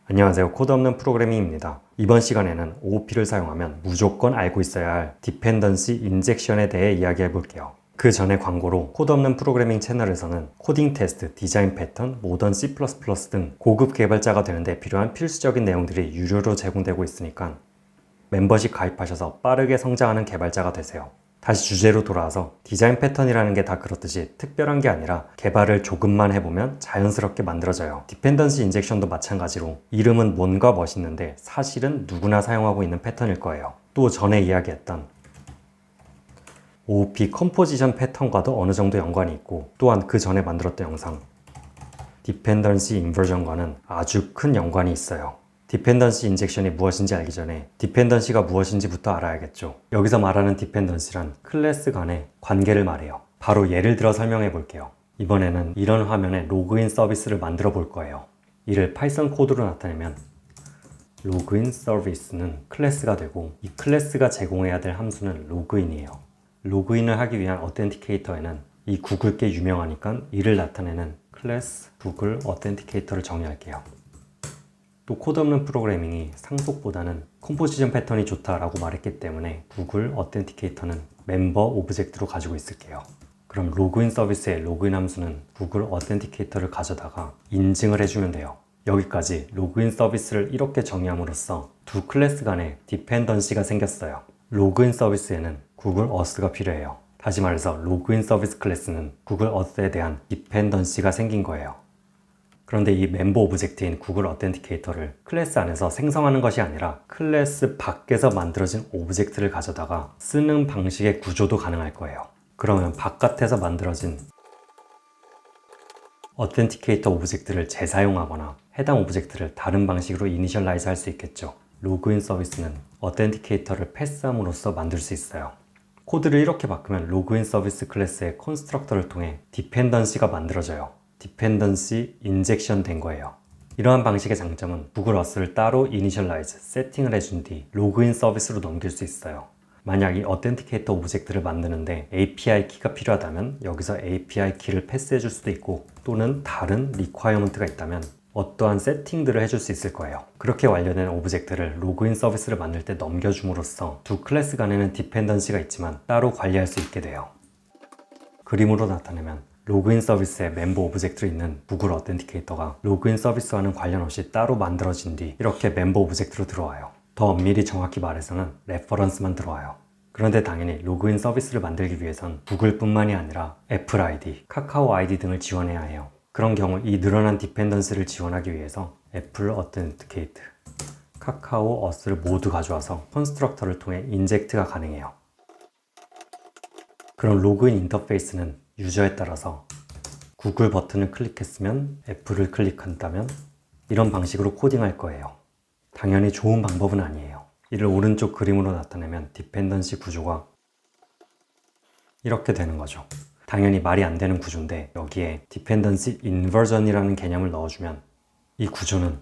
안녕하세요. 코드 없는 프로그래밍입니다. 이번 시간에는 OOP를 사용하면 무조건 알고 있어야 할 디펜던시 인젝션에 대해 이야기해 볼게요. 그 전에 광고로 코드 없는 프로그래밍 채널에서는 코딩 테스트, 디자인 패턴, 모던 C++ 등 고급 개발자가 되는데 필요한 필수적인 내용들이 유료로 제공되고 있으니까 멤버십 가입하셔서 빠르게 성장하는 개발자가 되세요. 다시 주제로 돌아와서 디자인 패턴이라는 게 다 그렇듯이 특별한 게 아니라 개발을 조금만 해보면 자연스럽게 만들어져요. 디펜던시 인젝션도 마찬가지로 이름은 뭔가 멋있는데 사실은 누구나 사용하고 있는 패턴일 거예요. 또 전에 이야기했던 OOP 컴포지션 패턴과도 어느 정도 연관이 있고, 또한 그 전에 만들었던 영상 디펜던시 인버전과는 아주 큰 연관이 있어요. 디펜던시 인젝션이 무엇인지 알기 전에 디펜던시가 무엇인지부터 알아야겠죠. 여기서 말하는 디펜던시란 클래스 간의 관계를 말해요. 바로 예를 들어 설명해 볼게요. 이번에는 이런 화면에 로그인 서비스를 만들어 볼 거예요. 이를 파이썬 코드로 나타내면 로그인 서비스는 클래스가 되고, 이 클래스가 제공해야 될 함수는 로그인이에요. 로그인을 하기 위한 어텐티케이터에는 이 구글 꽤 유명하니까 이를 나타내는 클래스 구글 어텐티케이터를 정의할게요. 또 코드 없는 프로그래밍이 상속보다는 컴포지션 패턴이 좋다라고 말했기 때문에 구글 어텐티케이터는 멤버 오브젝트로 가지고 있을게요. 그럼 로그인 서비스의 로그인 함수는 구글 어텐티케이터를 가져다가 인증을 해주면 돼요. 여기까지 로그인 서비스를 이렇게 정의함으로써 두 클래스 간의 디펜던시가 생겼어요. 로그인 서비스에는 구글 어스가 필요해요. 다시 말해서 로그인 서비스 클래스는 구글 어스에 대한 디펜던시가 생긴 거예요. 그런데 이 멤버 오브젝트인 구글 어텐티케이터를 클래스 안에서 생성하는 것이 아니라 클래스 밖에서 만들어진 오브젝트를 가져다가 쓰는 방식의 구조도 가능할 거예요. 그러면 바깥에서 만들어진 어텐티케이터 오브젝트를 재사용하거나 해당 오브젝트를 다른 방식으로 이니셜라이즈 할 수 있겠죠. 로그인 서비스는 어텐티케이터를 패스함으로써 만들 수 있어요. 코드를 이렇게 바꾸면 로그인 서비스 클래스의 컨스트럭터를 통해 디펜던시가 만들어져요. 디펜던시 인젝션 된 거예요. 이러한 방식의 장점은 구글 어스를 따로 이니셜라이즈, 세팅을 해준 뒤 로그인 서비스로 넘길 수 있어요. 만약 이 어텐티케이터 오브젝트를 만드는데 API 키가 필요하다면 여기서 API 키를 패스해 줄 수도 있고, 또는 다른 리퀘어먼트가 있다면 어떠한 세팅들을 해줄 수 있을 거예요. 그렇게 완료된 오브젝트를 로그인 서비스를 만들 때 넘겨줌으로써 두 클래스 간에는 디펜던시가 있지만 따로 관리할 수 있게 돼요. 그림으로 나타내면 로그인 서비스에 멤버 오브젝트로 있는 구글 어텐티케이터가 로그인 서비스와는 관련 없이 따로 만들어진 뒤 이렇게 멤버 오브젝트로 들어와요. 더 엄밀히 정확히 말해서는 레퍼런스만 들어와요. 그런데 당연히 로그인 서비스를 만들기 위해선 구글뿐만이 아니라 애플 아이디, 카카오 아이디 등을 지원해야 해요. 그런 경우 이 늘어난 디펜던시를 지원하기 위해서 애플 어텐티케이트, 카카오 어스를 모두 가져와서 컨스트럭터를 통해 인젝트가 가능해요. 그럼 로그인 인터페이스는 유저에 따라서 구글 버튼을 클릭했으면 애플을 클릭한다면 이런 방식으로 코딩할 거예요. 당연히 좋은 방법은 아니에요. 이를 오른쪽 그림으로 나타내면 디펜던시 구조가 이렇게 되는 거죠. 당연히 말이 안 되는 구조인데 여기에 디펜던시 인버전이라는 개념을 넣어주면 이 구조는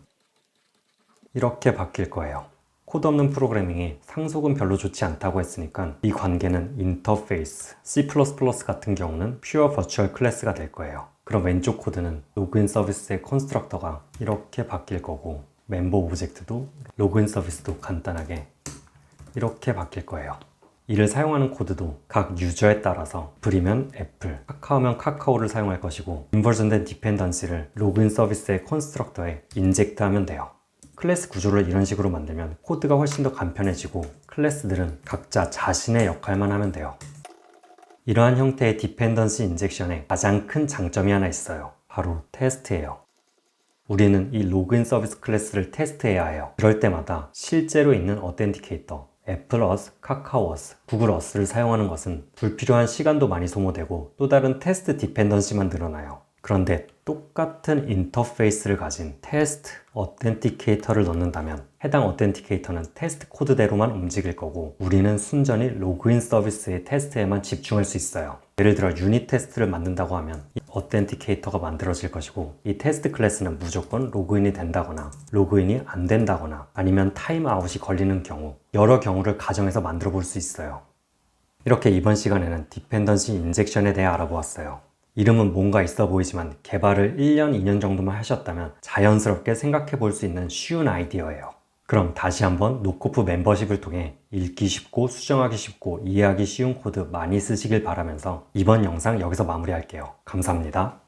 이렇게 바뀔 거예요. 코드 없는 프로그래밍이 상속은 별로 좋지 않다고 했으니까 이 관계는 인터페이스, C++ 같은 경우는 퓨어 버추얼 클래스가 될 거예요. 그럼 왼쪽 코드는 로그인 서비스의 컨스트럭터가 이렇게 바뀔 거고, 멤버 오브젝트도 로그인 서비스도 간단하게 이렇게 바뀔 거예요. 이를 사용하는 코드도 각 유저에 따라서 애플이면 애플, 카카오면 카카오를 사용할 것이고, 인버전된 디펜던시를 로그인 서비스의 컨스트럭터에 인젝트하면 돼요. 클래스 구조를 이런 식으로 만들면 코드가 훨씬 더 간편해지고 클래스들은 각자 자신의 역할만 하면 돼요. 이러한 형태의 디펜던시 인젝션에 가장 큰 장점이 하나 있어요. 바로 테스트예요. 우리는 이 로그인 서비스 클래스를 테스트해야 해요. 그럴 때마다 실제로 있는 어텐티케이터, 애플 어스, 카카오 어스, 구글 어스를 사용하는 것은 불필요한 시간도 많이 소모되고 또 다른 테스트 디펜던시만 늘어나요. 그런데 똑같은 인터페이스를 가진 테스트 어텐티케이터를 넣는다면 해당 어텐티케이터는 테스트 코드대로만 움직일 거고, 우리는 순전히 로그인 서비스의 테스트에만 집중할 수 있어요. 예를 들어 유닛 테스트를 만든다고 하면 이 어텐티케이터가 만들어질 것이고, 이 테스트 클래스는 무조건 로그인이 된다거나 로그인이 안 된다거나 아니면 타임아웃이 걸리는 경우, 여러 경우를 가정해서 만들어 볼 수 있어요. 이렇게 이번 시간에는 디펜던시 인젝션에 대해 알아보았어요. 이름은 뭔가 있어 보이지만 개발을 1년, 2년 정도만 하셨다면 자연스럽게 생각해 볼 수 있는 쉬운 아이디어예요. 그럼 다시 한번 노코프 멤버십을 통해 읽기 쉽고 수정하기 쉽고 이해하기 쉬운 코드 많이 쓰시길 바라면서 이번 영상 여기서 마무리할게요. 감사합니다.